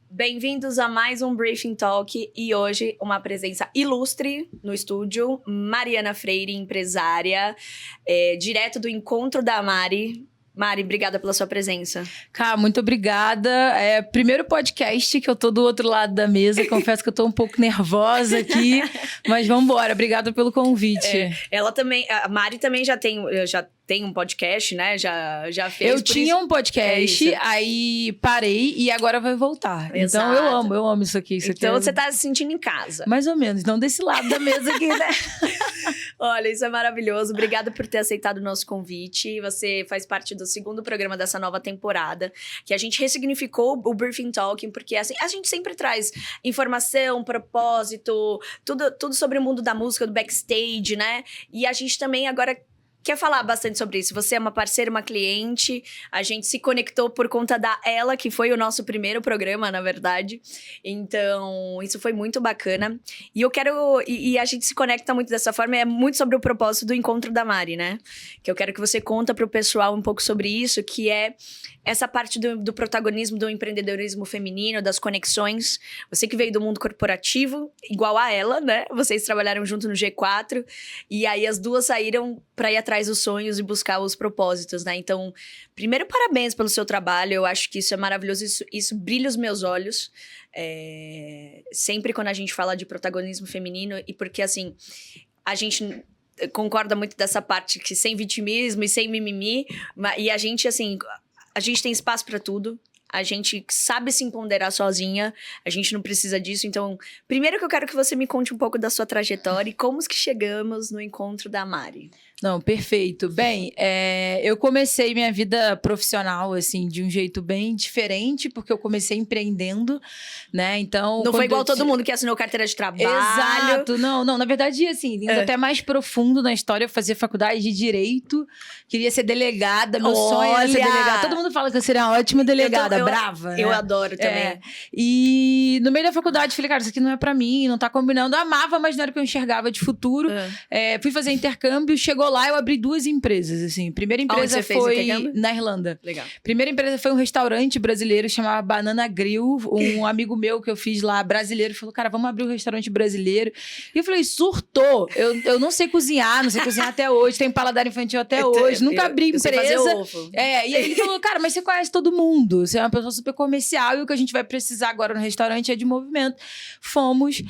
Bem-vindos a mais um Briefing Talk e hoje uma presença ilustre no estúdio, Mariana Freire, empresária, direto do Encontro da Mari. Mari, obrigada pela sua presença. Cá, muito obrigada. Primeiro podcast que eu tô do outro lado da mesa. Confesso que eu tô um pouco nervosa aqui, mas vamos embora. Obrigada pelo convite. Ela também, a Mari também já tem um podcast, né? Já fez. Eu tinha um podcast, aí parei e agora vai voltar. Exato. Então eu amo isso aqui. Então você tá se sentindo em casa. Mais ou menos, não desse lado da mesa aqui, né? Olha, isso é maravilhoso. Obrigada por ter aceitado o nosso convite. Você faz parte do segundo programa dessa nova temporada, que a gente ressignificou o Briefing Talking, porque assim, a gente sempre traz informação, propósito, tudo sobre o mundo da música, do backstage, né? E a gente também agora quer falar bastante sobre isso. Você é uma parceira, uma cliente. A gente se conectou por conta da Ela, que foi o nosso primeiro programa, na verdade. Então, isso foi muito bacana. E eu quero... E a gente se conecta muito dessa forma. É muito sobre o propósito do Encontro da Mari, né? Que eu quero que você conta pro pessoal um pouco sobre isso, que é essa parte do protagonismo, do empreendedorismo feminino, das conexões. Você que veio do mundo corporativo, igual a ela, né? Vocês trabalharam junto no G4. E aí, as duas saíram para ir atrás dos sonhos e buscar os propósitos, né? Então, primeiro, parabéns pelo seu trabalho. Eu acho que isso é maravilhoso. Isso brilha os meus olhos. Sempre quando a gente fala de protagonismo feminino. E porque, assim, a gente concorda muito dessa parte que sem vitimismo e sem mimimi. E a gente, assim... A gente tem espaço para tudo. A gente sabe se empoderar sozinha. A gente não precisa disso. Então, primeiro que eu quero que você me conte um pouco da sua trajetória e como que chegamos no Encontro da Mari. Não, perfeito. Bem, eu comecei minha vida profissional, assim, de um jeito bem diferente, porque eu comecei empreendendo, né? Então... Não foi igual todo mundo que assinou carteira de trabalho. Exato. Não. Na verdade, assim, indo até mais profundo na história, eu fazia faculdade de Direito, queria ser delegada, meu sonho era ser delegada. Todo mundo fala que eu seria uma ótima delegada, brava. Eu né? adoro também. E no meio da faculdade, falei, cara, isso aqui não é pra mim, não tá combinando. Eu amava, mas não era o que eu enxergava de futuro. Fui fazer intercâmbio, chegou lá, eu abri 2 empresas, assim. Primeira empresa foi na Irlanda. Legal. Primeira empresa foi um restaurante brasileiro, chamava Banana Grill. Um amigo meu que eu fiz lá, brasileiro, falou, cara, vamos abrir um restaurante brasileiro. E eu falei, surtou. Eu não sei cozinhar até hoje, tenho paladar infantil até hoje, nunca abri empresa. Sei fazer ovo. E aí ele falou, cara, mas você conhece todo mundo, você é uma pessoa super comercial e o que a gente vai precisar agora no restaurante é de movimento. Fomos,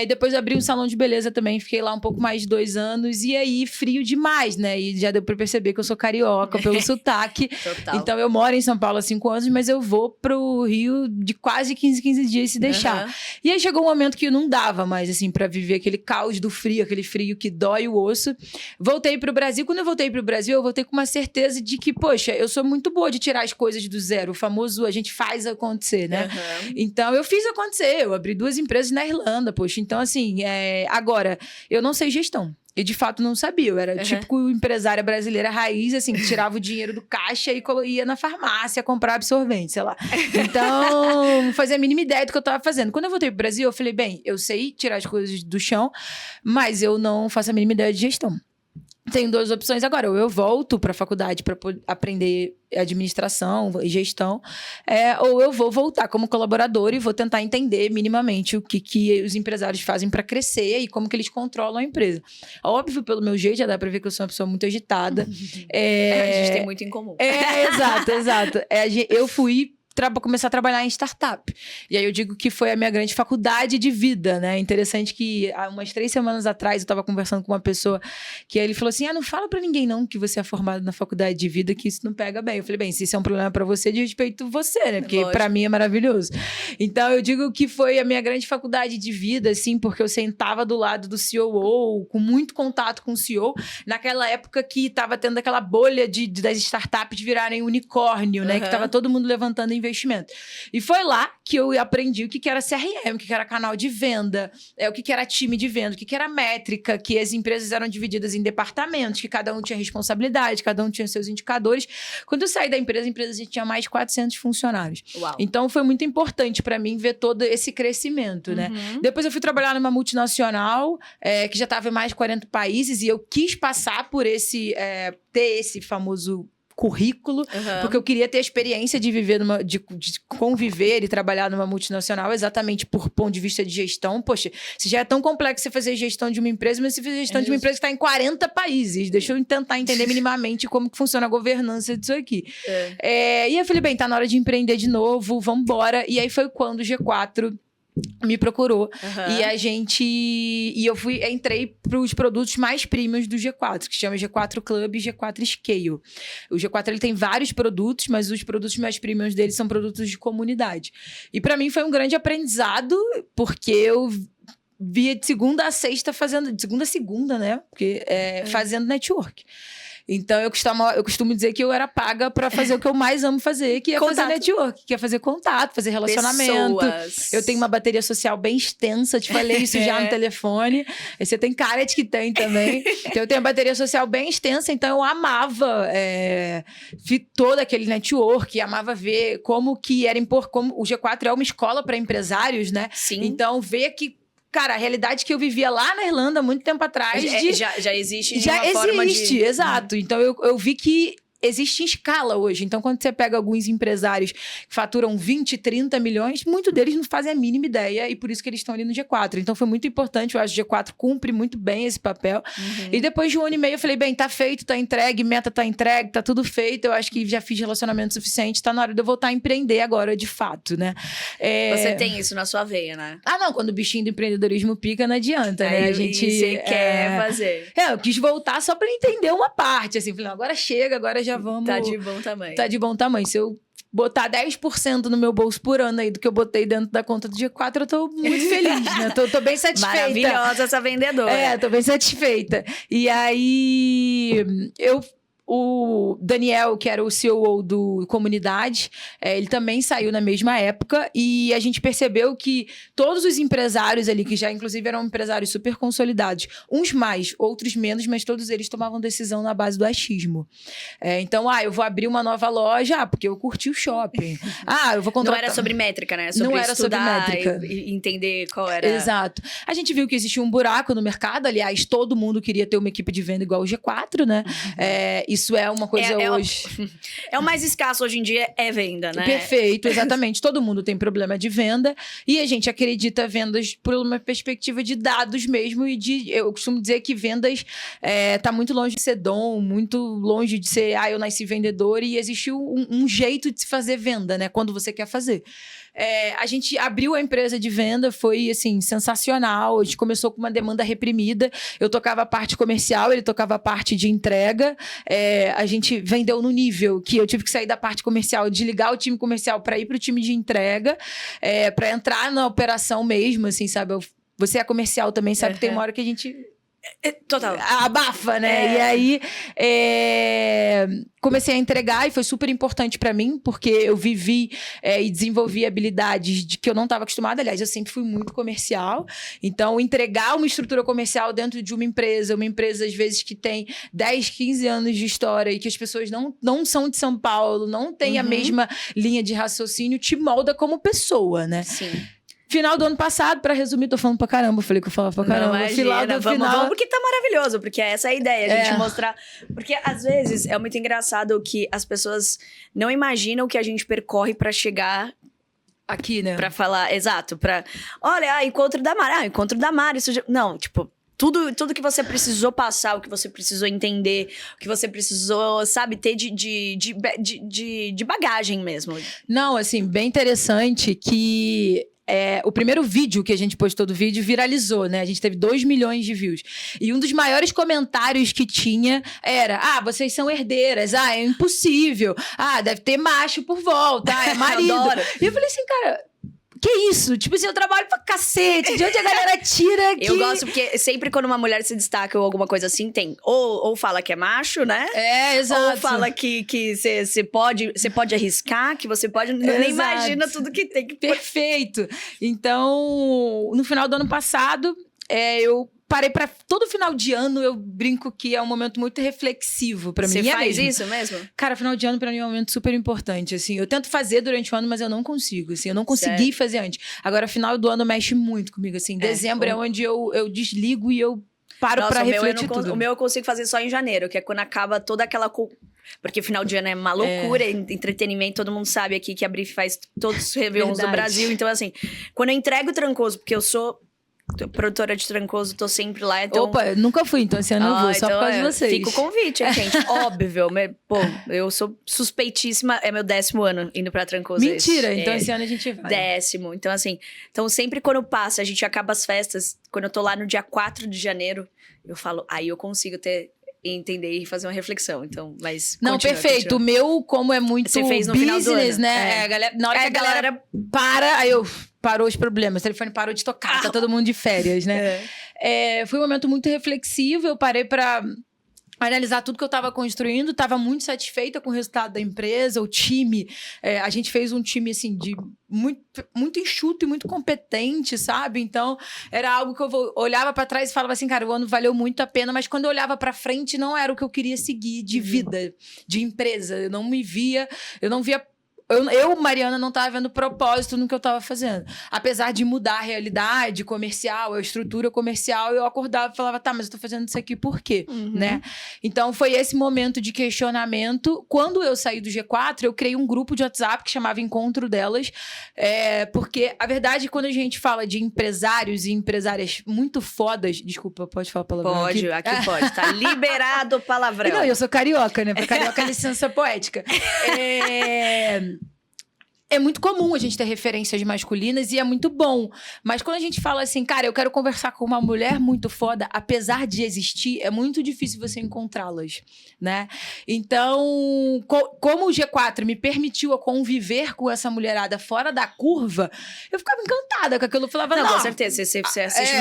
depois abri um salão de beleza também, fiquei lá um pouco mais de 2 anos, e aí frio demais, né? E já deu pra perceber que eu sou carioca pelo sotaque. Total. Então eu moro em São Paulo há 5 anos, mas eu vou pro Rio de quase 15 dias se deixar. E aí chegou um momento que eu não dava mais, assim, pra viver aquele caos do frio, aquele frio que dói o osso. Voltei pro Brasil. Quando eu voltei pro Brasil, eu voltei com uma certeza de que, poxa, eu sou muito boa de tirar as coisas do zero. O famoso, a gente faz acontecer, né? Então eu fiz acontecer. Eu abri 2 empresas na Irlanda, poxa. Então, assim, agora, eu não sei gestão. Eu, de fato, não sabia. Eu era típico empresária brasileira raiz, assim, que tirava o dinheiro do caixa e ia na farmácia comprar absorvente, sei lá. Então, não fazia a mínima ideia do que eu tava fazendo. Quando eu voltei pro Brasil, eu falei, bem, eu sei tirar as coisas do chão, mas eu não faço a mínima ideia de gestão. Tenho 2 opções agora. Ou eu volto para a faculdade para aprender administração e gestão, ou eu vou voltar como colaboradora e vou tentar entender minimamente o que os empresários fazem para crescer e como que eles controlam a empresa. Óbvio, pelo meu jeito, já dá para ver que eu sou uma pessoa muito agitada. A gente tem muito em comum. Exato. Eu fui começar a trabalhar em startup. E aí eu digo que foi a minha grande faculdade de vida, né? Interessante que há umas 3 semanas atrás eu tava conversando com uma pessoa que aí ele falou assim, não fala pra ninguém não que você é formado na faculdade de vida, que isso não pega bem. Eu falei, bem, se isso é um problema pra você, de respeito você, né? Porque pra mim é maravilhoso. Então eu digo que foi a minha grande faculdade de vida, assim, porque eu sentava do lado do COO, com muito contato com o CEO, naquela época que tava tendo aquela bolha das startups virarem unicórnio, né? Que tava todo mundo levantando investimento. E foi lá que eu aprendi o que era CRM, o que era canal de venda, o que era time de venda, o que era métrica, que as empresas eram divididas em departamentos, que cada um tinha responsabilidade, cada um tinha seus indicadores. Quando eu saí da empresa, a empresa tinha mais de 400 funcionários. Uau. Então, foi muito importante para mim ver todo esse crescimento, né? Depois eu fui trabalhar numa multinacional, que já estava em mais de 40 países, e eu quis passar por ter esse famoso currículo, porque eu queria ter a experiência de viver de conviver e trabalhar numa multinacional, exatamente por ponto de vista de gestão. Poxa, se já é tão complexo você fazer gestão de uma empresa, mas você fazer gestão de uma empresa que está em 40 países. Deixa eu tentar entender minimamente como que funciona a governança disso aqui. E aí eu falei, bem, tá na hora de empreender de novo, vamos embora. E aí foi quando o G4 me procurou e eu entrei para os produtos mais premiums do G4, que se chama G4 Club e G4 Scale. O G4 ele tem vários produtos, mas os produtos mais premiums dele são produtos de comunidade. E para mim foi um grande aprendizado, porque eu via de segunda a sexta fazendo, de segunda a segunda, né? Porque fazendo network. Então, eu costumo dizer que eu era paga pra fazer o que eu mais amo fazer, que é fazer network, que é fazer contato, fazer relacionamento. Pessoas. Eu tenho uma bateria social bem extensa, te falei isso já no telefone. E você tem cara de que tem também. Então, eu tenho uma bateria social bem extensa, então eu amava todo aquele network, amava ver como que era como o G4 é uma escola para empresários, né? Sim. Então, ver que cara, a realidade que eu vivia lá na Irlanda, muito tempo atrás... Já existe de uma forma de... Já existe, exato. Então, eu vi que existe em escala hoje. Então, quando você pega alguns empresários que faturam 20, 30 milhões, muitos deles não fazem a mínima ideia e por isso que eles estão ali no G4. Então, foi muito importante. Eu acho que o G4 cumpre muito bem esse papel. E depois de um ano e meio, eu falei, bem, tá feito, tá entregue, meta tá entregue, tá tudo feito. Eu acho que já fiz relacionamento suficiente. Tá na hora de eu voltar a empreender agora, de fato, né? Você tem isso na sua veia, né? Ah, não. Quando o bichinho do empreendedorismo pica, não adianta, né? A gente... você quer fazer. Eu quis voltar só pra entender uma parte, assim. Falei, agora chega, agora já vamos... Tá de bom tamanho. Tá de bom tamanho. Se eu botar 10% no meu bolso por ano aí do que eu botei dentro da conta do G4, eu tô muito feliz, né? Tô bem satisfeita. Maravilhosa essa vendedora. Tô bem satisfeita. E aí, o Daniel, que era o CEO do Comunidade, ele também saiu na mesma época e a gente percebeu que todos os empresários ali, que já inclusive eram empresários super consolidados, uns mais, outros menos, mas todos eles tomavam decisão na base do achismo. Então, eu vou abrir uma nova loja, porque eu curti o shopping. Eu vou contratar... Não era sobre métrica, né? Sobre não era sobre métrica. E entender qual era... Exato. A gente viu que existia um buraco no mercado, aliás, todo mundo queria ter uma equipe de venda igual o G4, né? Isso é uma coisa hoje... É o mais escasso hoje em dia, é venda, né? Perfeito, exatamente. Todo mundo tem problema de venda. E a gente acredita vendas por uma perspectiva de dados mesmo. Eu costumo dizer que vendas tá muito longe de ser dom, muito longe de ser, eu nasci vendedor. E existe um jeito de se fazer venda, né? Quando você quer fazer. A gente abriu a empresa de venda, foi assim, sensacional. A gente começou com uma demanda reprimida. Eu tocava a parte comercial, ele tocava a parte de entrega. A gente vendeu no nível que eu tive que sair da parte comercial, desligar o time comercial para ir para o time de entrega, para entrar na operação mesmo, assim, sabe? Você é comercial também, sabe que tem uma hora que a gente... Total. Abafa, né? E aí, comecei a entregar e foi super importante pra mim, porque eu vivi e desenvolvi habilidades de que eu não estava acostumada. Aliás, eu sempre fui muito comercial. Então, entregar uma estrutura comercial dentro de uma empresa às vezes, que tem 10, 15 anos de história e que as pessoas não são de São Paulo, não têm a mesma linha de raciocínio, te molda como pessoa, né? Sim. Final do ano passado, pra resumir, tô falando pra caramba. Falei que eu falava pra caramba. Vamos, porque tá maravilhoso. Porque essa é a ideia, a gente mostrar... Porque, às vezes, é muito engraçado que as pessoas não imaginam o que a gente percorre pra chegar... aqui, né? Pra falar, exato. Olha, encontro da Mari. Encontro da Mari. Não, tipo... Tudo que você precisou passar, o que você precisou entender, o que você precisou, sabe, ter de bagagem mesmo. Não, assim, bem interessante que... o primeiro vídeo que a gente postou do vídeo viralizou, né? A gente teve 2 milhões de views. E um dos maiores comentários que tinha era... vocês são herdeiras. É impossível. Deve ter macho por volta. É marido. Adoro. E eu falei assim, cara... que isso? Tipo assim, eu trabalho pra cacete. De onde a galera tira que... Eu gosto porque sempre quando uma mulher se destaca ou alguma coisa assim, tem ou fala que é macho, né? Exato. Ou fala que você pode arriscar, que você pode... Nem imagina tudo que tem que... Perfeito. Então, no final do ano passado, eu parei pra... Todo final de ano, eu brinco que é um momento muito reflexivo pra mim. Você faz isso mesmo? Cara, final de ano pra mim é um momento super importante, assim. Eu tento fazer durante o ano, mas eu não consigo, assim. Eu não consegui fazer antes. Agora, final do ano mexe muito comigo, assim. Dezembro é onde eu desligo e eu paro pra refletir tudo. O meu eu consigo fazer só em janeiro, que é quando acaba toda aquela... Porque final de ano é uma loucura, entretenimento, todo mundo sabe aqui que a Brief faz todos os Réveillons do Brasil. Então, assim, quando eu entrego o Trancoso, porque eu sou... produtora de Trancoso, tô sempre lá, então... Opa, nunca fui, então esse ano eu vou, só por causa de vocês. Fica o convite, hein, gente? Óbvio. Pô, eu sou suspeitíssima, é meu 10º ano indo pra Trancoso. Mentira, então esse ano a gente vai. 10º, então assim... Então sempre quando passa, a gente acaba as festas, quando eu tô lá no dia 4 de janeiro, eu falo, aí eu consigo entender e fazer uma reflexão, então, mas... Não, perfeito. O meu, como é muito você fez no final do ano, né? A galera, na hora que a galera para, aí eu... Parou os problemas, o telefone parou de tocar, tá todo mundo de férias, né? Foi um momento muito reflexivo, eu parei pra analisar tudo que eu tava construindo, tava muito satisfeita com o resultado da empresa, o time, a gente fez um time, assim, de muito enxuto e muito competente, sabe? Então, era algo que eu olhava pra trás e falava assim, cara, o ano valeu muito a pena, mas quando eu olhava pra frente, não era o que eu queria seguir de vida, de empresa, eu não via eu, Mariana, não estava vendo propósito no que eu estava fazendo. Apesar de mudar a realidade comercial, a estrutura comercial, eu acordava e falava, tá, mas eu tô fazendo isso aqui por quê? Né? Então, foi esse momento de questionamento. Quando eu saí do G4, eu criei um grupo de WhatsApp que chamava Encontro Delas, porque, a verdade, quando a gente fala de empresários e empresárias muito fodas... Desculpa, pode falar palavrão Pode, aqui pode. Tá liberado o palavrão. Não, eu sou carioca, né? Pra carioca é licença poética. É muito comum a gente ter referências masculinas e é muito bom. Mas quando a gente fala assim, cara, eu quero conversar com uma mulher muito foda, apesar de existir, é muito difícil você encontrá-las, né? Então, como o G4 me permitiu a conviver com essa mulherada fora da curva, eu ficava encantada com aquilo. Eu falava, não, com certeza. Você assiste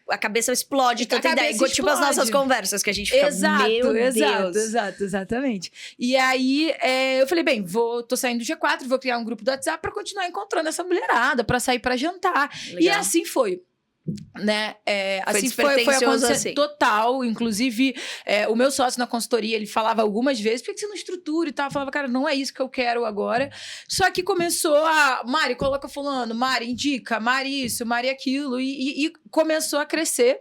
a cabeça explode, tanta ideia. Tipo as nossas conversas, que a gente fica, meu Deus. Exatamente. E aí, eu falei, bem, tô saindo do G4, vou criar um grupo do WhatsApp pra continuar encontrando essa mulherada, pra sair pra jantar. Legal. E assim foi. Né? Assim foi acontecer assim. Total. Inclusive, o meu sócio na consultoria, ele falava algumas vezes, por que você não estrutura e tal? Eu falava, cara, não é isso que eu quero agora. Só que começou Mari, coloca fulano, Mari, indica, Mari isso, Mari aquilo, e começou a crescer.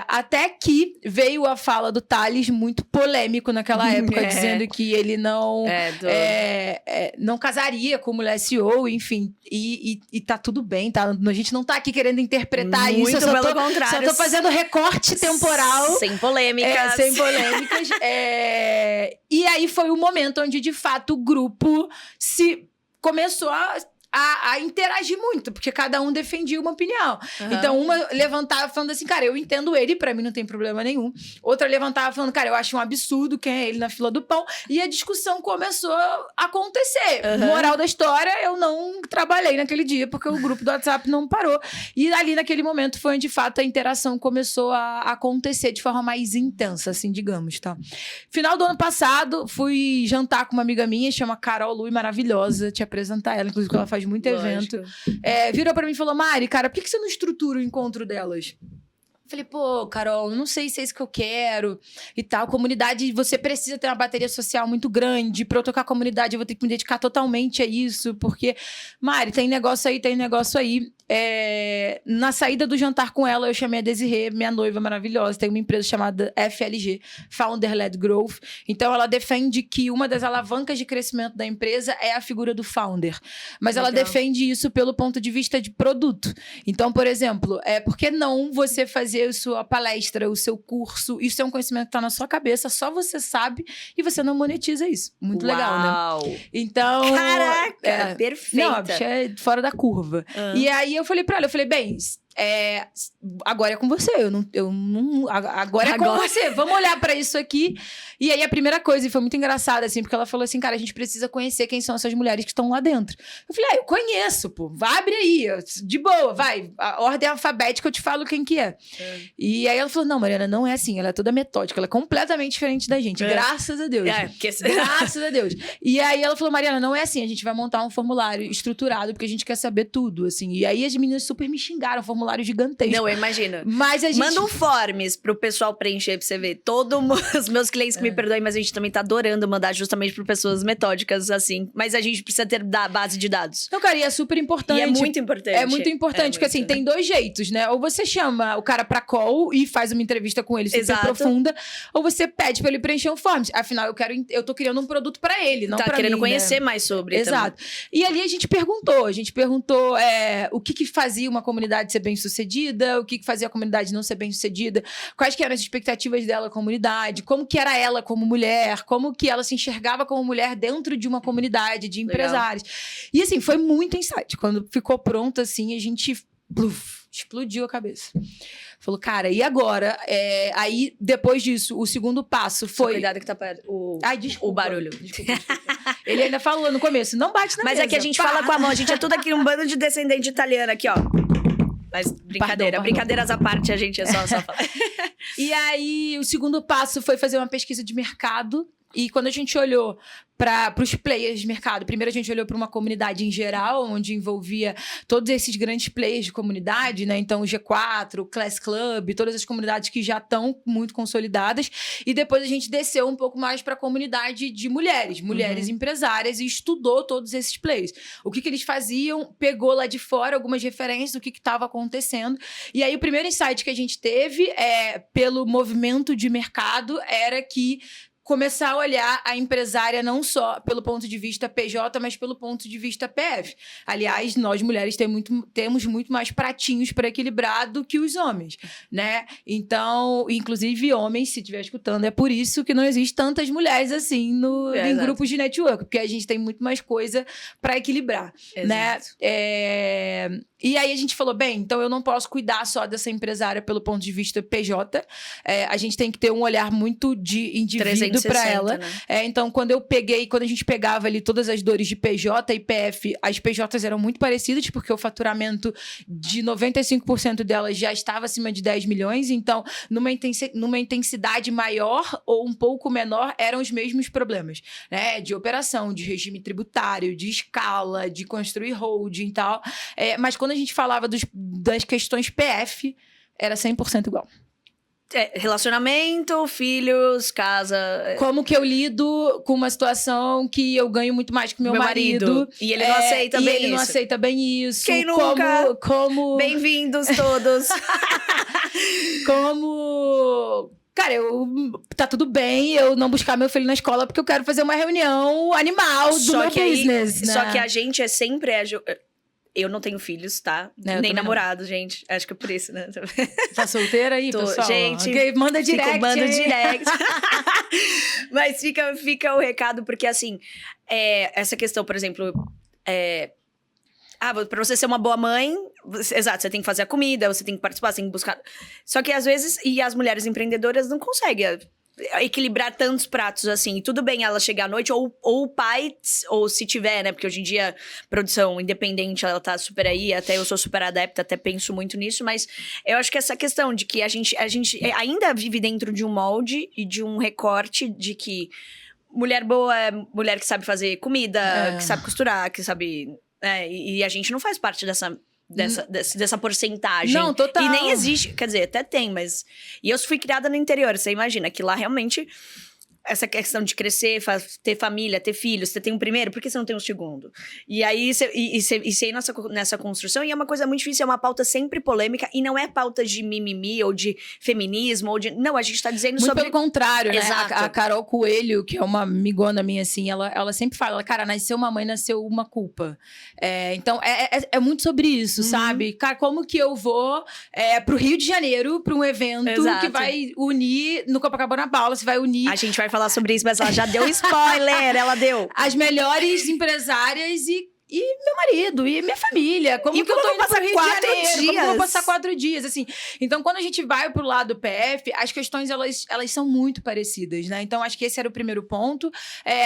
Até que veio a fala do Thales, muito polêmico naquela época, dizendo que ele não casaria com mulher CEO, enfim, e tá tudo bem, tá? A gente não tá aqui querendo interpretar muito isso, pelo contrário. Só tô fazendo recorte temporal. Sem polêmicas. Sem polêmicas. E aí foi o momento onde, de fato, o grupo começou a interagir muito, porque cada um defendia uma opinião. Então, uma levantava falando assim, cara, eu entendo ele, pra mim não tem problema nenhum. Outra levantava falando, cara, eu acho um absurdo quem é ele na fila do pão. E a discussão começou a acontecer. Moral da história, eu não trabalhei naquele dia, porque o grupo do WhatsApp não parou. E ali, naquele momento, foi onde, de fato, a interação começou a acontecer de forma mais intensa, assim, digamos, tá? Final do ano passado, fui jantar com uma amiga minha, chama Carol Lui, maravilhosa, te apresentar ela, inclusive, que ela faz muito evento. Virou pra mim e falou, Mari, cara, por que você não estrutura o encontro delas? Falei, pô, Carol, não sei se é isso que eu quero e tal. Comunidade, você precisa ter uma bateria social muito grande. Pra eu tocar comunidade, eu vou ter que me dedicar totalmente a isso. Porque, Mari, tem negócio aí. Na saída do jantar com ela, eu chamei a Desirê, minha noiva maravilhosa. Tem uma empresa chamada FLG, Founder Led Growth. Então, ela defende que uma das alavancas de crescimento da empresa é a figura do founder. Mas ela defende isso pelo ponto de vista de produto. Então, por exemplo, por que não você fazer a sua palestra, o seu curso? Isso é um conhecimento que está na sua cabeça, só você sabe e você não monetiza isso. Muito legal, né? Então... Caraca, perfeita. Não, a bicha é fora da curva. E aí eu falei pra ela, bem, agora é com você. Agora é com você. Vamos olhar pra isso aqui. E aí, a primeira coisa, e foi muito engraçado, assim, porque ela falou assim, cara, a gente precisa conhecer quem são essas mulheres que estão lá dentro. Eu falei, eu conheço, pô. Abre aí. De boa, vai. A ordem alfabética, eu te falo quem que é. E aí ela falou, não, Mariana, não é assim. Ela é toda metódica. Ela é completamente diferente da gente. Graças a Deus. Graças a Deus. E aí ela falou, Mariana, não é assim. A gente vai montar um formulário estruturado, porque a gente quer saber tudo, assim. E aí as meninas super me xingaram, formulário gigantesco. Não, eu imagino. Mas a gente... Manda um forms pro pessoal preencher pra você ver. Os meus clientes que me perdoem, mas a gente também tá adorando mandar justamente pra pessoas metódicas, assim. Mas a gente precisa ter base de dados. Então, cara, e é super importante. E é muito importante. É muito importante, porque assim, tem dois jeitos, né? Ou você chama o cara pra call e faz uma entrevista com ele super profunda, ou você pede pra ele preencher um forms. Afinal, eu tô criando um produto pra ele, não pra mim. Tá querendo conhecer mais sobre. Exato. Também. E ali a gente perguntou o que fazia uma comunidade ser bem-sucedida, o que fazia a comunidade não ser bem-sucedida, quais que eram as expectativas dela com a comunidade, como que era ela como mulher, como que ela se enxergava como mulher dentro de uma comunidade de empresários. Legal. E assim, foi muito insight. Quando ficou pronto, assim, a gente explodiu a cabeça. Falou, cara, e agora? Aí, depois disso, o segundo passo foi... Cuidado que tá Ai, desculpa. O barulho. Desculpa. Ele ainda falou no começo, não bate na mesa. Mas é que a gente fala com a mão, a gente é tudo aqui um bando de descendente italiano aqui, ó. Mas brincadeira, pardon. Brincadeiras à parte, a gente é só falar. E aí, o segundo passo foi fazer uma pesquisa de mercado. E quando a gente olhou para os players de mercado, primeiro a gente olhou para uma comunidade em geral, onde envolvia todos esses grandes players de comunidade, né? Então, o G4, o Class Club, todas as comunidades que já estão muito consolidadas. E depois a gente desceu um pouco mais para a comunidade de mulheres empresárias, e estudou todos esses players. O que eles faziam, pegou lá de fora algumas referências do que estava acontecendo. E aí, o primeiro insight que a gente teve, pelo movimento de mercado, era que começar a olhar a empresária não só pelo ponto de vista PJ, mas pelo ponto de vista PF. Aliás, nós mulheres temos muito mais pratinhos para equilibrar do que os homens, né? Então, inclusive homens, se estiver escutando, é por isso que não existe tantas mulheres assim em grupos de network, porque a gente tem muito mais coisa para equilibrar, né? E aí a gente falou, bem, então eu não posso cuidar só dessa empresária pelo ponto de vista PJ, a gente tem que ter um olhar muito de indivíduo para ela. Né? Então, quando a gente pegava ali todas as dores de PJ e PF, as PJs eram muito parecidas, porque o faturamento de 95% delas já estava acima de 10 milhões, então, numa intensidade maior ou um pouco menor, eram os mesmos problemas, né? De operação, de regime tributário, de escala, de construir holding e tal. Mas quando a gente falava das questões PF, era 100% igual. Relacionamento, filhos, casa... Como que eu lido com uma situação que eu ganho muito mais que meu marido. E ele não aceita bem isso. Não aceita bem isso. Quem nunca? Como... Bem-vindos todos. Cara, tá tudo bem eu não buscar meu filho na escola porque eu quero fazer uma reunião animal do meu business, né? Só que a gente é sempre... Eu não tenho filhos, tá? Nem namorado, gente. Acho que é por isso, né? Tá solteira aí, pessoal? Gente, okay, manda direct. Manda direct. Mas fica o recado, porque assim, essa questão, por exemplo, pra você ser uma boa mãe, exato, você tem que fazer a comida, você tem que participar, você tem que buscar. Só que às vezes, e as mulheres empreendedoras não conseguem equilibrar tantos pratos assim. Tudo bem ela chegar à noite, ou o pai, ou se tiver, né? Porque hoje em dia, produção independente, ela tá super aí. Até eu sou super adepta, até penso muito nisso. Mas eu acho que essa questão de que a gente ainda vive dentro de um molde e de um recorte de que mulher boa é mulher que sabe fazer comida, que sabe costurar, que sabe... e a gente não faz parte dessa porcentagem. Não, total. E nem existe, quer dizer, até tem, mas... E eu fui criada no interior, você imagina, que lá realmente... Essa questão de crescer, ter família, ter filhos, você tem um primeiro, por que você não tem um segundo? E aí, você ir nessa construção, e é uma coisa muito difícil, é uma pauta sempre polêmica, e não é pauta de mimimi, ou de feminismo, ou de... Não, a gente tá dizendo muito sobre... pelo contrário, né? Exato. A Carol Coelho, que é uma amigona minha, assim, ela sempre fala, cara, nasceu uma mãe, nasceu uma culpa. Então, é muito sobre isso, sabe? Cara, como que eu vou pro Rio de Janeiro, pra um evento que vai unir, no Copacabana Palace, vai unir... A gente vai falar sobre isso, mas ela já deu spoiler, ela deu. As melhores empresárias e e meu marido, e minha família. Como que eu tô indo pro Rio de Janeiro? Como que eu vou passar 4 dias, assim? Então, quando a gente vai pro lado do PF, as questões, elas são muito parecidas, né? Então, acho que esse era o primeiro ponto.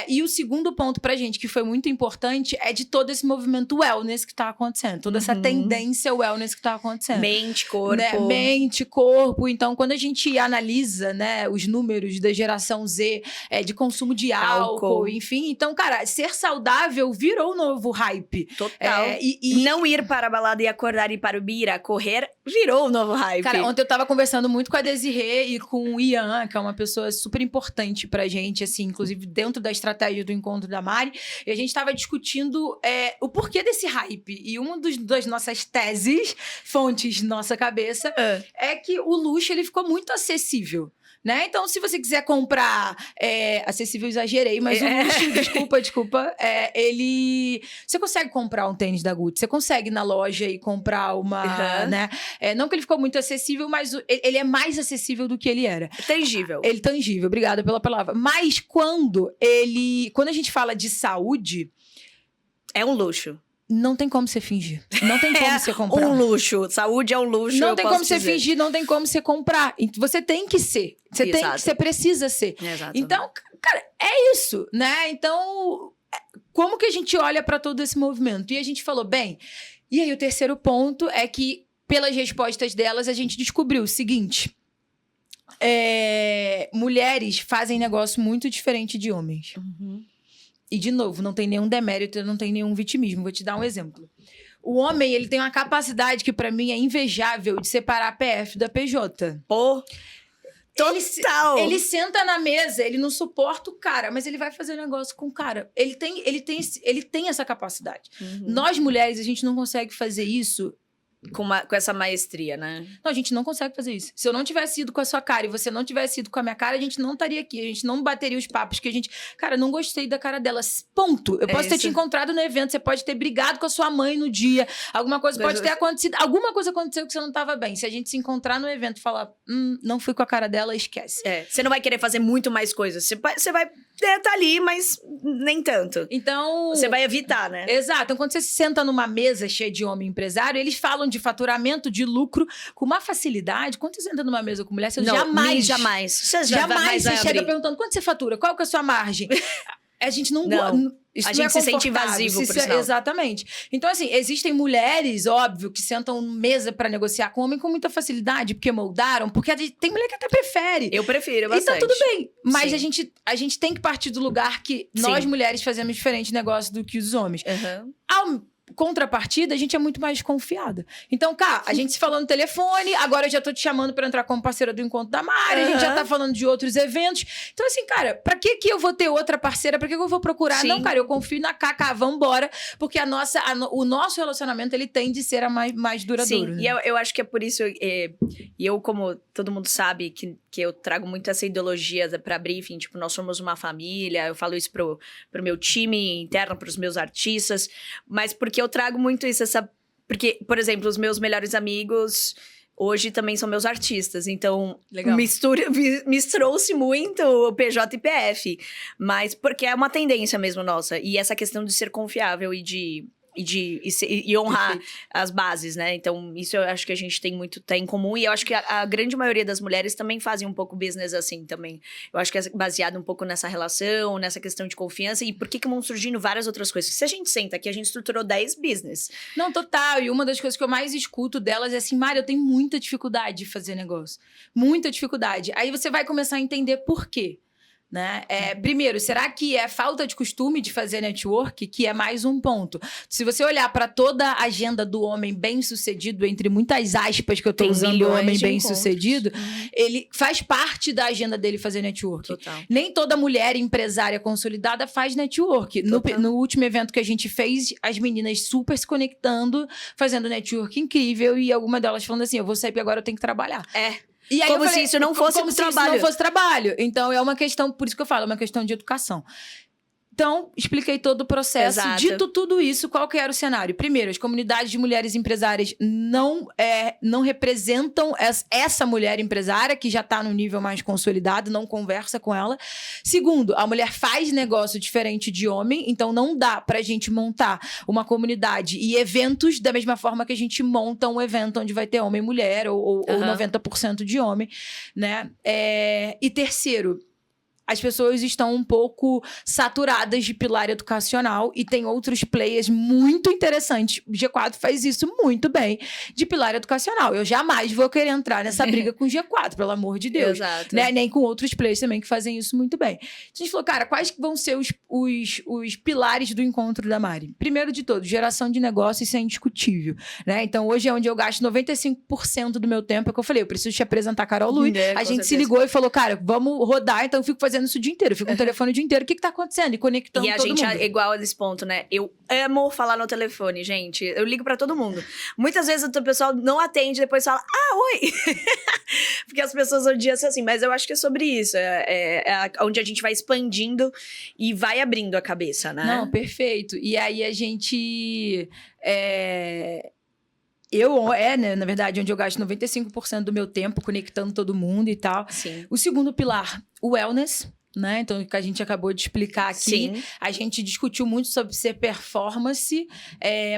E o segundo ponto pra gente, que foi muito importante, é de todo esse movimento wellness que tá acontecendo. Toda essa tendência wellness que tá acontecendo. Mente, corpo. Né? Mente, corpo. Então, quando a gente analisa, né, os números da geração Z, de consumo de álcool, enfim. Então, cara, ser saudável virou o novo hype. Total. E não ir para a balada e acordar e para o Bira, correr, virou o novo hype. Cara, ontem eu tava conversando muito com a Desirê e com o Ian, que é uma pessoa super importante pra gente, assim, inclusive dentro da estratégia do encontro da Mari, e a gente tava discutindo o porquê desse hype. E uma das nossas teses, fontes nossa cabeça, é que o luxo, ele ficou muito acessível. Né? Então, se você quiser comprar... acessível, exagerei, mas o luxo, desculpa. Você consegue comprar um tênis da Gucci. Você consegue ir na loja e comprar uma... Né? Não que ele ficou muito acessível, mas ele é mais acessível do que ele era. Tangível. Ele tangível, obrigada pela palavra. Mas quando a gente fala de saúde... É um luxo. Não tem como você fingir. Não tem como você comprar. Um luxo. Saúde é um luxo. Não tem como você fingir, não tem como você comprar. Você tem que ser. Você precisa ser. Exato. Então, cara, é isso, né? Então, como que a gente olha para todo esse movimento? E a gente falou, bem... E aí, o terceiro ponto é que, pelas respostas delas, a gente descobriu o seguinte... mulheres fazem negócio muito diferente de homens. E, de novo, não tem nenhum demérito, não tem nenhum vitimismo. Vou te dar um exemplo. O homem, ele tem uma capacidade que, pra mim, é invejável de separar a PF da PJ. Pô, total! Ele senta na mesa, ele não suporta o cara, mas ele vai fazer negócio com o cara. Ele tem essa capacidade. Nós, mulheres, a gente não consegue fazer isso... Com essa maestria, né? Não, a gente não consegue fazer isso. Se eu não tivesse ido com a sua cara e você não tivesse ido com a minha cara, a gente não estaria aqui. A gente não bateria os papos que a gente... Cara, não gostei da cara dela. Ponto. Eu posso ter te encontrado no evento, você pode ter brigado com a sua mãe no dia. Alguma coisa pode ter acontecido. Alguma coisa aconteceu que você não estava bem. Se a gente se encontrar no evento e falar, não fui com a cara dela, esquece. Você não vai querer fazer muito mais coisas. Você vai estar ali, mas nem tanto. Então... Você vai evitar, né? Exato. Então, quando você se senta numa mesa cheia de homem empresário, eles falam de faturamento, de lucro, com uma facilidade. Quando você senta numa mesa com mulher, você jamais. Você chega perguntando, quanto você fatura? Qual que é a sua margem? A gente não... Isso a gente se sente invasivo, por sinal. Exatamente. Então, assim, existem mulheres, óbvio, que sentam mesa pra negociar com homem com muita facilidade, porque moldaram, porque tem mulher que até prefere. Eu prefiro bastante. E tá tudo bem. Mas a gente tem que partir do lugar que nós, mulheres, fazemos diferente negócio do que os homens. Contrapartida, a gente é muito mais desconfiada. Então, cá, a gente se falou no telefone, agora eu já tô te chamando pra entrar como parceira do Encontro da Mari, a gente já tá falando de outros eventos. Então, assim, cara, pra que eu vou ter outra parceira? Pra que eu vou procurar? Não, cara, eu confio na Cacá, vambora, porque o nosso relacionamento, ele tem de ser mais duradouro. Sim, né? E eu acho que é por isso, e eu, como todo mundo sabe, que eu trago muito essa ideologia pra briefing, tipo, nós somos uma família, eu falo isso pro meu time interno, pros meus artistas, mas porque eu trago muito isso, porque, por exemplo, os meus melhores amigos hoje também são meus artistas, então misturou-se muito o PJ e PF, mas porque é uma tendência mesmo nossa, e essa questão de ser confiável e honrar as bases, né? Então, isso eu acho que a gente tem em comum. E eu acho que a grande maioria das mulheres também fazem um pouco business assim também. Eu acho que é baseado um pouco nessa relação, nessa questão de confiança. E por que vão surgindo várias outras coisas? Se a gente senta aqui, a gente estruturou 10 business. Não, total. E uma das coisas que eu mais escuto delas é assim, Mari, eu tenho muita dificuldade de fazer negócio. Muita dificuldade. Aí você vai começar a entender por quê. Né? Primeiro, será que é falta de costume de fazer network? Que é mais um ponto. Se você olhar para toda a agenda do homem bem-sucedido, entre muitas aspas que eu tô usando, o homem bem-sucedido, ele faz parte da agenda dele fazer network. Total. Nem toda mulher empresária consolidada faz network. No último evento que a gente fez, as meninas super se conectando, fazendo network incrível, e alguma delas falando assim, eu vou sair porque agora eu tenho que trabalhar. E aí como se isso não fosse trabalho. Então, é uma questão, por isso que eu falo, é uma questão de educação. Então, expliquei todo o processo. Exato. Dito tudo isso, qual que era o cenário? Primeiro, as comunidades de mulheres empresárias não representam essa mulher empresária, que já está no nível mais consolidado, não conversa com ela. Segundo, a mulher faz negócio diferente de homem, então não dá pra gente montar uma comunidade e eventos da mesma forma que a gente monta um evento onde vai ter homem e mulher, ou 90% de homem, né? E terceiro, as pessoas estão um pouco saturadas de pilar educacional e tem outros players muito interessantes. O G4 faz isso muito bem, de pilar educacional. Eu jamais vou querer entrar nessa briga com o G4, pelo amor de Deus. Exato. Né? Nem com outros players também que fazem isso muito bem. A gente falou, cara, quais vão ser os pilares do encontro da Mari? Primeiro de todos, geração de negócio, isso é indiscutível. Né? Então, hoje é onde eu gasto 95% do meu tempo, é que eu falei, eu preciso te apresentar a Carol Lui. A gente se ligou e falou, cara, vamos rodar, então eu fico fazendo isso o dia inteiro. Eu fico no telefone o dia inteiro. O que tá acontecendo? E conectando todo mundo. E a gente é igual nesse ponto, né? Eu amo falar no telefone, gente. Eu ligo pra todo mundo. Muitas vezes o pessoal não atende, depois fala, oi! Porque as pessoas odiam ser assim. Mas eu acho que é sobre isso. É onde a gente vai expandindo e vai abrindo a cabeça, né? Não, perfeito. E aí a gente... né, na verdade, onde eu gasto 95% do meu tempo conectando todo mundo e tal. Sim. O segundo pilar, o wellness, né? Então, o que a gente acabou de explicar aqui. Sim. A gente discutiu muito sobre ser performance,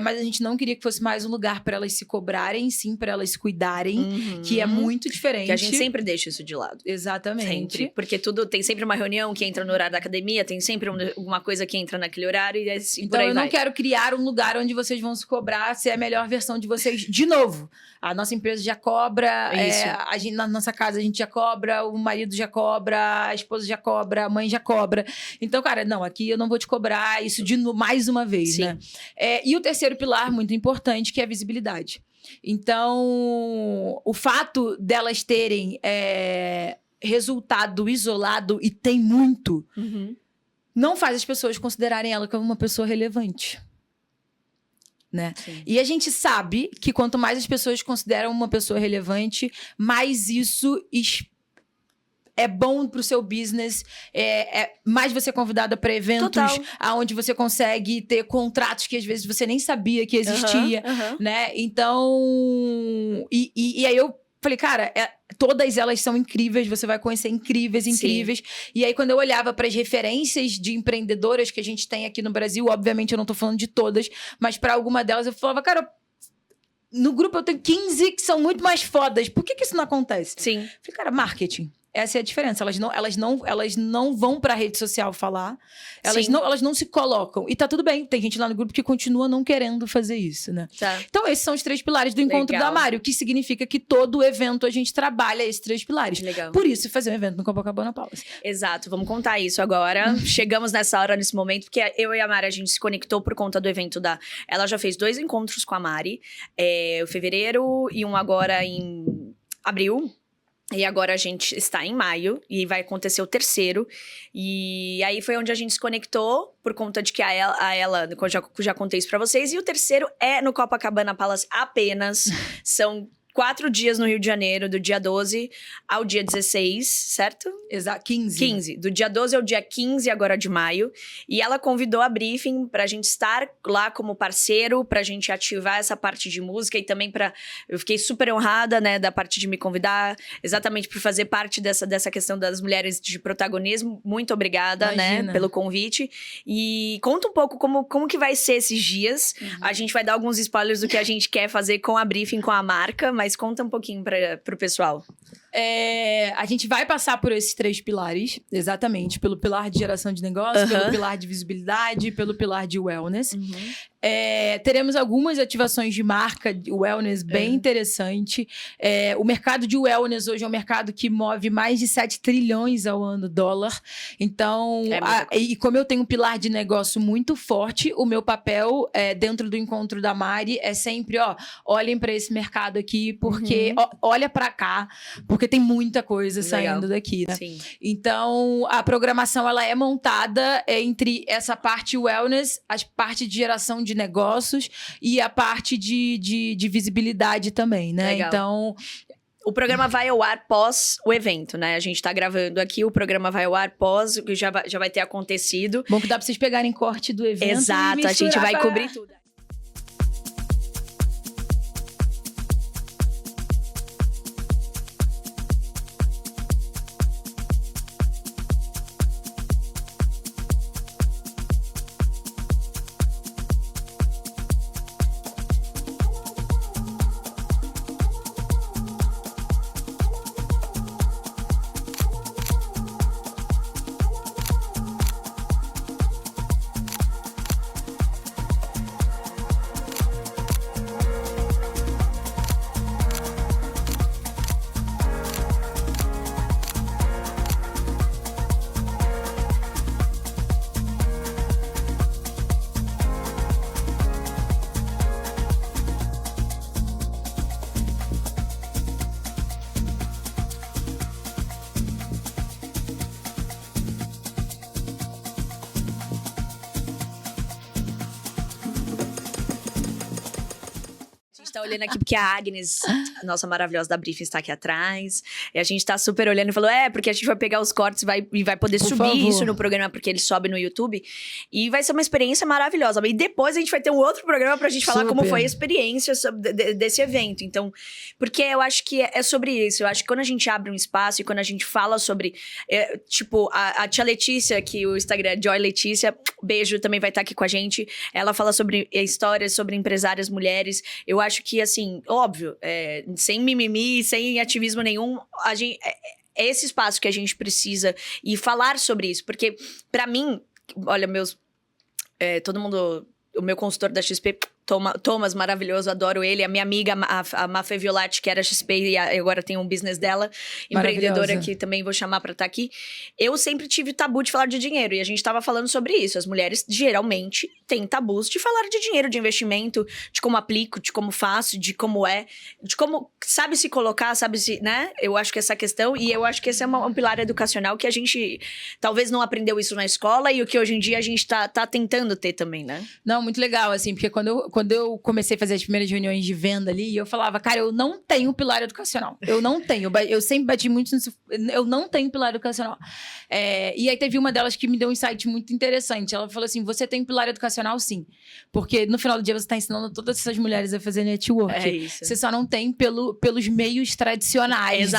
mas a gente não queria que fosse mais um lugar para elas se cobrarem, sim, para elas se cuidarem, que é muito diferente. Que a gente sempre deixa isso de lado. Exatamente. Sempre. Porque tem sempre uma reunião que entra no horário da academia, tem sempre alguma coisa que entra naquele horário e assim, então, eu não quero criar um lugar onde vocês vão se cobrar ser a melhor versão de vocês de novo. A nossa empresa já cobra, na nossa casa a gente já cobra, o marido já cobra, a esposa já cobra, a mãe já cobra. Então, cara, não, aqui eu não vou te cobrar isso mais uma vez, sim, né? E o terceiro pilar, muito importante, que é a visibilidade. Então, o fato delas terem resultado isolado, e tem muito, não faz as pessoas considerarem ela como uma pessoa relevante. Né? E a gente sabe que quanto mais as pessoas consideram uma pessoa relevante, mais isso é bom pro seu business, mais você é convidada para eventos onde você consegue ter contratos que às vezes você nem sabia que existia, né? Então, e aí eu falei, cara, todas elas são incríveis, você vai conhecer incríveis. Sim. E aí, quando eu olhava para as referências de empreendedoras que a gente tem aqui no Brasil, obviamente eu não tô falando de todas, mas para alguma delas eu falava, cara, no grupo eu tenho 15 que são muito mais fodas. Por que isso não acontece? Sim. Eu falei, cara, marketing. Essa é a diferença. Elas não vão pra rede social falar. Elas não se colocam. E tá tudo bem. Tem gente lá no grupo que continua não querendo fazer isso, né? Tá. Então, esses são os 3 pilares do encontro da Mari. O que significa que todo evento a gente trabalha esses 3 pilares. Legal. Por isso, fazer um evento no Copacabana Palace. Exato. Vamos contar isso agora. Chegamos nessa hora, nesse momento, porque eu e a Mari, a gente se conectou por conta do evento da... Ela já fez 2 encontros com a Mari. Em fevereiro e um agora em abril. E agora a gente está em maio e vai acontecer o terceiro. E aí foi onde a gente se conectou por conta de que a ela já contei isso pra vocês. E o terceiro é no Copacabana Palace apenas. São 4 dias no Rio de Janeiro, do dia 12 ao dia 16, certo? Exato, 15. 15. Do dia 12 ao dia 15 agora de maio. E ela convidou a Briefing pra gente estar lá como parceiro, pra gente ativar essa parte de música e também eu fiquei super honrada, né, da parte de me convidar, exatamente por fazer parte dessa questão das mulheres de protagonismo. Muito obrigada, Imagina. né, pelo convite. E conta um pouco como que vai ser esses dias. A gente vai dar alguns spoilers do que a gente quer fazer com a Briefing, com a marca, mas conta um pouquinho pro pessoal. A gente vai passar por esses 3 pilares, exatamente. Pelo pilar de geração de negócio, pelo pilar de visibilidade, pelo pilar de wellness. Teremos algumas ativações de marca, de wellness, bem interessante. O mercado de wellness hoje é um mercado que move mais de 7 trilhões ao ano dólar. Então, e como eu tenho um pilar de negócio muito forte, o meu papel dentro do encontro da Mari é sempre, olhem para esse mercado aqui, porque olha para cá, porque tem muita coisa saindo daqui, né? Sim. Então, a programação ela é montada entre essa parte wellness, a parte de geração de negócios e a parte de visibilidade também, né? Legal. Então, O programa vai ao ar pós o evento, né? A gente tá gravando aqui, o programa vai ao ar pós, que já vai ter acontecido. Bom que dá pra vocês pegarem corte do evento. Exato, a gente vai cobrir tudo. Tá olhando aqui porque a Agnes, a nossa maravilhosa da Briefing, está aqui atrás. E a gente tá super olhando e falou, porque a gente vai pegar os cortes e vai poder subir isso no programa, porque ele sobe no YouTube. E vai ser uma experiência maravilhosa. E depois a gente vai ter um outro programa pra gente falar como foi a experiência desse evento. Então, porque eu acho que é sobre isso. Eu acho que quando a gente abre um espaço e quando a gente fala sobre, tipo, a tia Letícia, que o Instagram é Joy Letícia, beijo, também vai estar aqui com a gente. Ela fala sobre histórias, sobre empresárias mulheres. Eu acho que, assim, óbvio, sem mimimi, sem ativismo nenhum, é esse espaço que a gente precisa e falar sobre isso. Porque, pra mim, olha, todo mundo, o meu consultor da XP, Thomas, maravilhoso, adoro ele. A minha amiga, a Mafê Violatti, que era XP e agora tem um business dela, empreendedora, que também vou chamar pra estar aqui. Eu sempre tive tabu de falar de dinheiro e a gente tava falando sobre isso. As mulheres, geralmente, têm tabus de falar de dinheiro, de investimento, de como aplico, de como faço, de como de como sabe se colocar, sabe se, né? Eu acho que essa questão, e eu acho que esse é um pilar educacional que a gente talvez não aprendeu isso na escola e o que hoje em dia a gente tá tentando ter também, né? Não, muito legal, assim, porque quando eu comecei a fazer as primeiras reuniões de venda ali, eu falava, cara, eu não tenho pilar educacional. Eu não tenho. Eu sempre bati muito nisso. Eu não tenho pilar educacional. E aí teve uma delas que me deu um insight muito interessante. Ela falou assim, você tem pilar educacional, sim. Porque no final do dia você está ensinando todas essas mulheres a fazer network. É isso. Você só não tem pelos meios tradicionais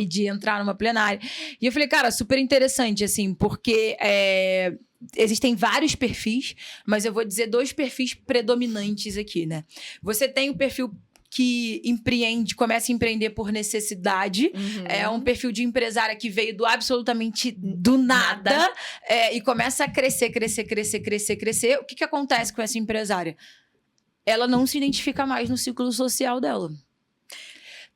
de entrar numa plenária. E eu falei, cara, super interessante, assim, porque... existem vários perfis, mas eu vou dizer 2 perfis predominantes aqui, né? Você tem o perfil que começa a empreender por necessidade. É um perfil de empresária que veio absolutamente do nada. E começa a crescer. O que acontece com essa empresária? Ela não se identifica mais no ciclo social dela.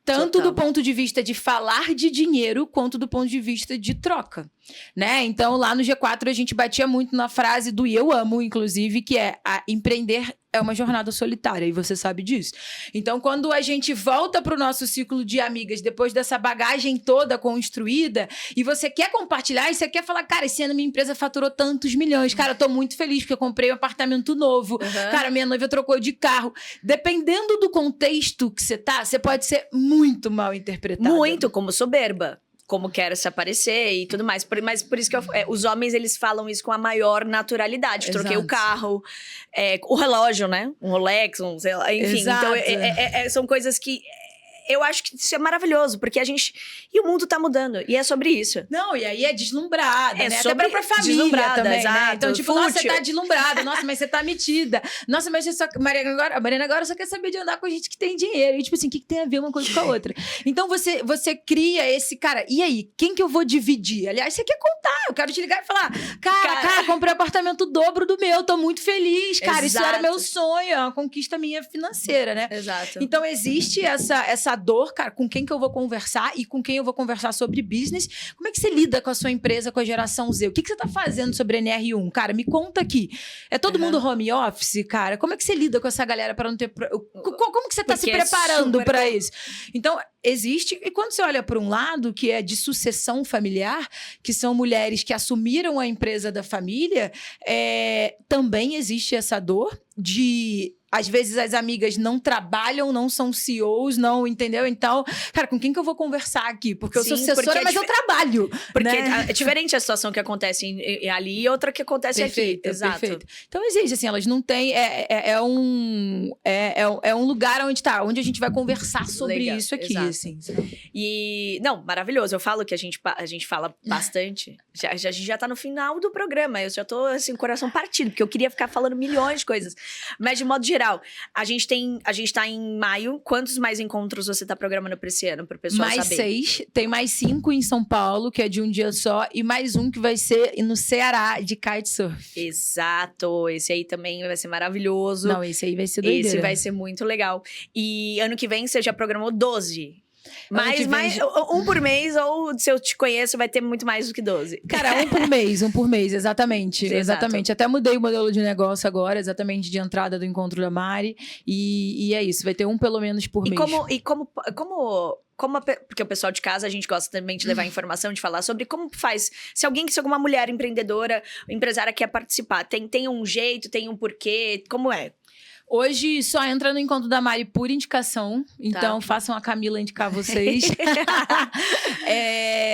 Tanto do ponto de vista de falar de dinheiro, quanto do ponto de vista de troca, né? Então, lá no G4, a gente batia muito na frase do "e eu amo", inclusive, que é empreender é uma jornada solitária, e você sabe disso. Então, quando a gente volta para o nosso ciclo de amigas, depois dessa bagagem toda construída, e você quer compartilhar, e você quer falar, cara, esse ano minha empresa faturou tantos milhões, cara, eu tô muito feliz porque eu comprei um apartamento novo, cara, minha noiva trocou de carro. Dependendo do contexto que você tá, você pode ser muito mal interpretada. Muito, como soberba. Como quero se aparecer e tudo mais. Mas por isso que os homens, eles falam isso com a maior naturalidade. Exato. Troquei o carro, o relógio, né? Um Rolex, sei lá, enfim. Exato. Então, são coisas que... Eu acho que isso é maravilhoso, porque a gente... E o mundo tá mudando, e é sobre isso. Não, e aí é deslumbrada, né? Sobre até pra família também, exato, né? Então, tipo, nossa, você tá deslumbrada. Nossa, mas você tá metida. Nossa, mas a Mariana agora só quer saber de andar com gente que tem dinheiro. E tipo assim, o que tem a ver uma coisa com a outra? Então, você cria esse... Cara, e aí? Quem que eu vou dividir? Aliás, você quer contar. Eu quero te ligar e falar... Cara, comprei um apartamento dobro do meu. Tô muito feliz, cara. Exato. Isso era meu sonho. É uma conquista minha financeira, né? Exato. Então, existe essa dor, cara, com quem que eu vou conversar e com quem eu vou conversar sobre business. Como é que você lida com a sua empresa, com a geração Z? O que você tá fazendo sobre NR1? Cara, me conta aqui. É todo mundo home office, cara? Como é que você lida com essa galera para não ter... Como que você tá se preparando para isso? Então, existe... E quando você olha para um lado, que é de sucessão familiar, que são mulheres que assumiram a empresa da família, também existe essa dor de... às vezes as amigas não trabalham, não são CEOs, não, entendeu? Então, cara, com quem que eu vou conversar aqui? Porque eu sou assessora, mas eu trabalho. Porque né? é diferente a situação que acontece ali e outra que acontece Perfeito, aqui. Exato. Perfeito. Então existe, assim, elas não têm. É um lugar onde a gente vai conversar sobre Legal, isso aqui, exato. assim. Sabe? E, não, maravilhoso. Eu falo que a gente fala bastante. A gente já tá no final do programa. Eu já tô, assim, coração partido, porque eu queria ficar falando milhões de coisas. Mas, de modo geral, a gente tá em maio. Quantos mais encontros você tá programando pra esse ano, pro pessoal Mais saber? 6, tem mais 5 em São Paulo, que é de um dia só, e mais um que vai ser no Ceará, de kitesurf. Exato. Esse aí também vai ser maravilhoso. Não, esse aí vai ser doideira. Esse vai ser muito legal. E ano que vem você já programou 12. Mais, um por mês, ou se eu te conheço, vai ter muito mais do que 12. Cara, um por mês, exatamente. Exato. Exatamente. Até mudei o modelo de negócio agora, exatamente de entrada do encontro da Mari. E é isso, vai ter um pelo menos por mês. Porque o pessoal de casa, a gente gosta também de levar informação, de falar sobre como faz. Se alguma mulher empreendedora, empresária quer participar, tem um jeito, tem um porquê, como é? Hoje só entra no encontro da Mari por indicação. Então, façam a Camila indicar vocês.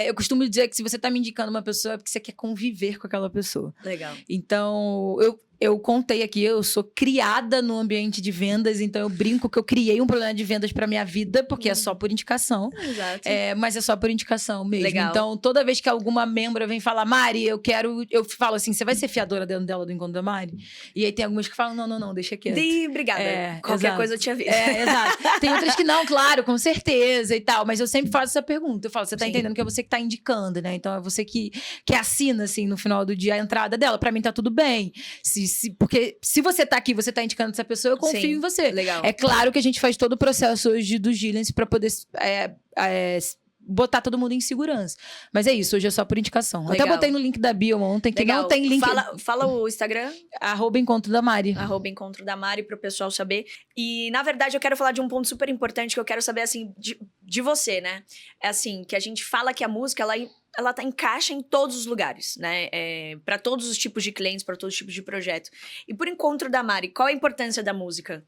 Eu costumo dizer que se você tá me indicando uma pessoa, é porque você quer conviver com aquela pessoa. Legal. Então, eu contei aqui, eu sou criada no ambiente de vendas, então eu brinco que eu criei um problema de vendas pra minha vida, porque é só por indicação. Exato. Mas é só por indicação mesmo. Legal. Então, toda vez que alguma membra vem falar, Mari, eu falo assim, você vai ser fiadora dentro dela do encontro da Mari? E aí tem algumas que falam, não, deixa quieto. Obrigada. Qualquer exato. coisa eu te aviso. Exato. Tem outras que não, claro, com certeza e tal, mas eu sempre faço essa pergunta. Eu falo, você tá Sim. entendendo que é você que tá indicando, né? Então é você que assina, assim, no final do dia a entrada dela. Pra mim tá tudo bem. Porque se você tá aqui, você tá indicando essa pessoa, eu confio Sim. em você. Legal. É claro que a gente faz todo o processo hoje do Gillians pra poder botar todo mundo em segurança. Mas é isso, hoje é só por indicação. Legal. Até botei no link da bio ontem, que Legal. não tem link. Fala o Instagram. @encontro da Mari. @encontro da Mari, pro pessoal saber. E, na verdade, eu quero falar de um ponto super importante que eu quero saber, assim, de você, né? É assim, que a gente fala que a música, ela encaixa em todos os lugares, né? Para todos os tipos de clientes, para todos os tipos de projeto. E por encontro da Mari, qual a importância da música?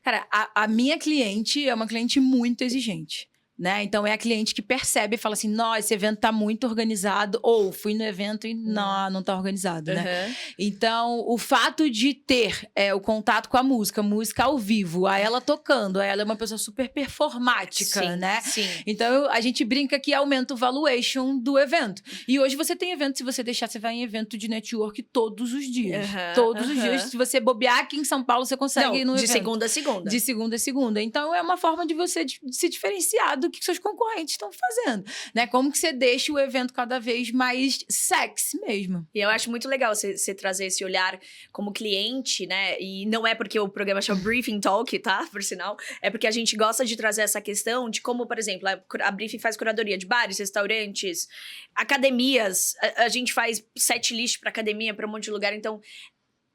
Cara, a minha cliente é uma cliente muito exigente. Né? Então, é a cliente que percebe e fala assim, nossa, esse evento tá muito organizado. Ou, fui no evento e não tá organizado, né? Então, o fato de ter o contato com a música ao vivo, a ela tocando, ela é uma pessoa super performática, Sim, né? Sim. Então, a gente brinca que aumenta o valuation do evento. E hoje você tem evento, se você deixar, você vai em evento de network todos os dias. Todos os dias. Se você bobear aqui em São Paulo, você consegue ir no evento. De segunda a segunda. De segunda a segunda. Então, é uma forma de você se diferenciar do que seus concorrentes estão fazendo, né? Como que você deixa o evento cada vez mais sexy mesmo. E eu acho muito legal você trazer esse olhar como cliente, né? E não é porque o programa chama Briefing Talk, tá? Por sinal. É porque a gente gosta de trazer essa questão de como, por exemplo, a Briefing faz curadoria de bares, restaurantes, academias. A gente faz set list pra academia, pra um monte de lugar. Então,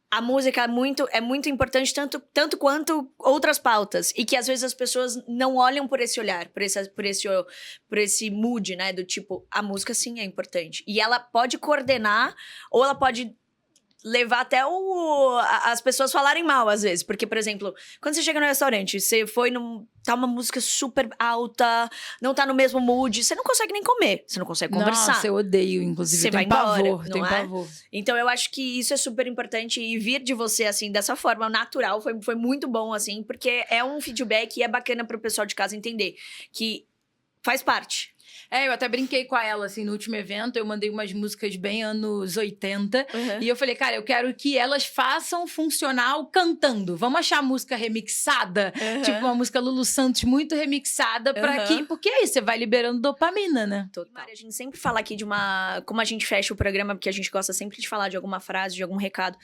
a música é muito importante, tanto quanto outras pautas. E que às vezes as pessoas não olham por esse olhar, por esse mood, né? Do tipo, a música sim é importante. E ela pode coordenar, ou ela pode levar até as pessoas falarem mal, às vezes. Porque, por exemplo, quando você chega no restaurante, você foi tá uma música super alta, não tá no mesmo mood, você não consegue nem comer, você não consegue conversar. Nossa, eu odeio, inclusive. Você vai pavor, embora, tem não é? pavor. Então, eu acho que isso é super importante. E vir de você, assim, dessa forma natural, foi muito bom, assim. Porque é um feedback e é bacana pro pessoal de casa entender que faz parte. Eu até brinquei com ela, assim, no último evento, eu mandei umas músicas bem anos 80, e eu falei, cara, eu quero que elas façam funcional cantando. Vamos achar a música remixada, tipo uma música Lulu Santos muito remixada, porque é isso, você vai liberando dopamina, né? Total. Mari, a gente sempre fala aqui como a gente fecha o programa, porque a gente gosta sempre de falar de alguma frase, de algum recado.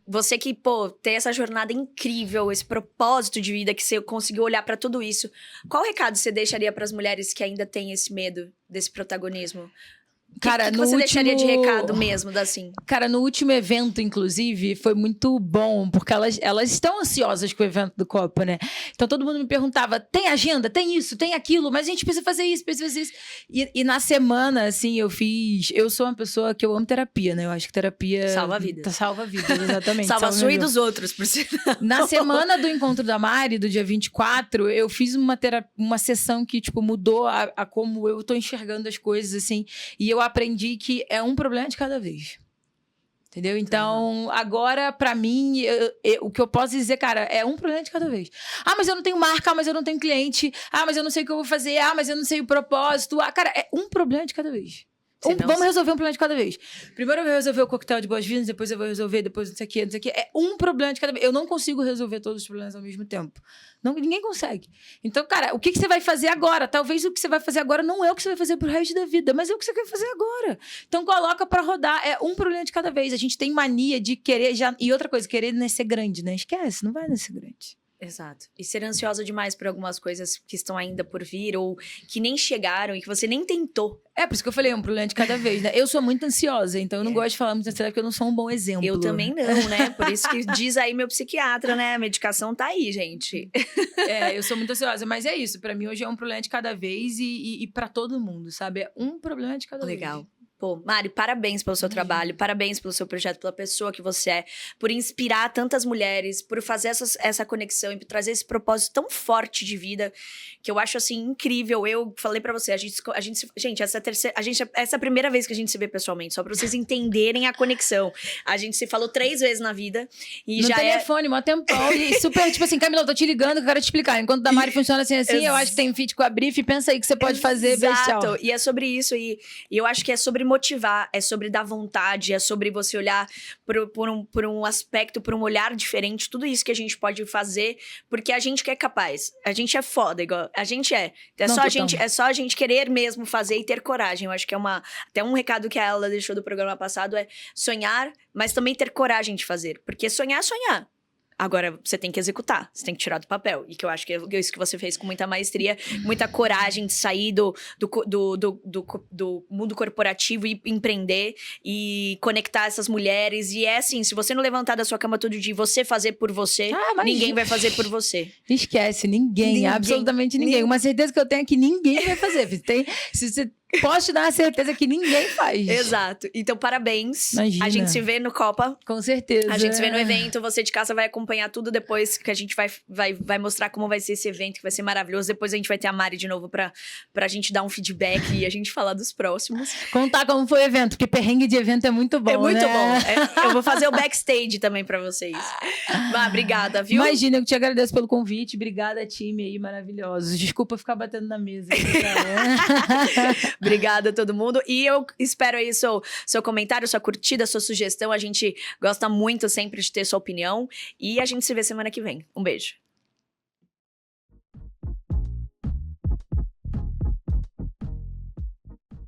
Você que, tem essa jornada incrível, esse propósito de vida, que você conseguiu olhar pra tudo isso, qual recado você deixaria pras mulheres que ainda têm esse medo desse protagonismo? Cara, que no você deixaria de último- recado mesmo, assim? Cara, no último evento, inclusive, foi muito bom, porque elas estão ansiosas com o evento do Copa, né? Então todo mundo me perguntava: tem agenda? Tem isso? Tem aquilo? Mas a gente precisa fazer isso, precisa fazer isso. E na semana, assim, eu sou uma pessoa que eu amo terapia, né? Eu acho que terapia... Salva vidas. Salva vidas, exatamente. Salva a sua e minha vida. dos outros, por si. Na semana do encontro da Mari, do dia 24, eu fiz uma sessão que, tipo, mudou a como eu tô enxergando as coisas, assim. E eu aprendi que é um problema de cada vez. Entendeu? Então, agora, pra mim, o que eu posso dizer, cara, é um problema de cada vez. Ah, mas eu não tenho marca, ah, mas eu não tenho cliente. Ah, mas eu não sei o que eu vou fazer. Ah, mas eu não sei o propósito. Ah, cara, é um problema de cada vez. Vamos resolver um problema de cada vez. Primeiro eu vou resolver o coquetel de boas-vindas, depois eu vou resolver, depois não sei o quê, não sei o quê. É um problema de cada vez. Eu não consigo resolver todos os problemas ao mesmo tempo. Não, ninguém consegue. Então, cara, o que você vai fazer agora? Talvez o que você vai fazer agora não é o que você vai fazer pro resto da vida, mas é o que você quer fazer agora. Então, coloca pra rodar. É um problema de cada vez. A gente tem mania de querer já... E outra coisa, querer nascer grande, né? Esquece, não vai nascer grande. Exato. E ser ansiosa demais por algumas coisas que estão ainda por vir ou que nem chegaram e que você nem tentou. É, por isso que eu falei, é um problema de cada vez, né? Eu sou muito ansiosa, então eu não gosto de falar muito ansiosa porque eu não sou um bom exemplo. Eu também não, né? Por isso que diz aí meu psiquiatra, né? A medicação tá aí, gente. É, eu sou muito ansiosa, mas é isso. Pra mim, hoje é um problema de cada vez e pra todo mundo, sabe? É um problema de cada vez. Legal. Pô, Mari, parabéns pelo seu trabalho, parabéns pelo seu projeto, pela pessoa que você é, por inspirar tantas mulheres, por fazer essa conexão e por trazer esse propósito tão forte de vida, que eu acho, assim, incrível. Eu falei pra você, gente, essa é a primeira vez que a gente se vê pessoalmente, só pra vocês entenderem a conexão. A gente se falou 3 vezes na vida e no já telefone, mó tempão, e super, tipo assim, Camila, eu tô te ligando, eu quero te explicar. Enquanto da Mari funciona assim, eu acho que tem fit com a Brief, pensa aí que você pode fazer, bestial. Exato, e é sobre isso, e eu acho que é sobre motivar, é sobre dar vontade, é sobre você olhar por um aspecto, por um olhar diferente, tudo isso que a gente pode fazer, porque a gente que é capaz, a gente é foda, igual a gente é. É só a gente querer mesmo fazer e ter coragem. Eu acho que é até um recado que ela deixou do programa passado é sonhar, mas também ter coragem de fazer, porque sonhar é sonhar. Agora, você tem que executar, você tem que tirar do papel. E que eu acho que é isso que você fez com muita maestria, muita coragem de sair do mundo corporativo e empreender e conectar essas mulheres. E é assim, se você não levantar da sua cama todo dia e você fazer por você, ninguém vai fazer por você. Esquece, ninguém, absolutamente ninguém. Uma certeza que eu tenho é que ninguém vai fazer. Se você... Posso te dar a certeza que ninguém faz. Exato. Então, parabéns. Imagina. A gente se vê no Copa. Com certeza. A gente se vê no evento. Você de casa vai acompanhar tudo depois, que a gente vai mostrar como vai ser esse evento, que vai ser maravilhoso. Depois a gente vai ter a Mari de novo pra gente dar um feedback e a gente falar dos próximos. Contar como foi o evento, porque perrengue de evento é muito bom, É muito né? bom. Eu vou fazer o backstage também pra vocês. Obrigada, viu? Imagina, eu te agradeço pelo convite. Obrigada, time aí, maravilhosos. Desculpa ficar batendo na mesa. Obrigada a todo mundo. E eu espero aí seu comentário, sua curtida, sua sugestão. A gente gosta muito sempre de ter sua opinião. E a gente se vê semana que vem. Um beijo.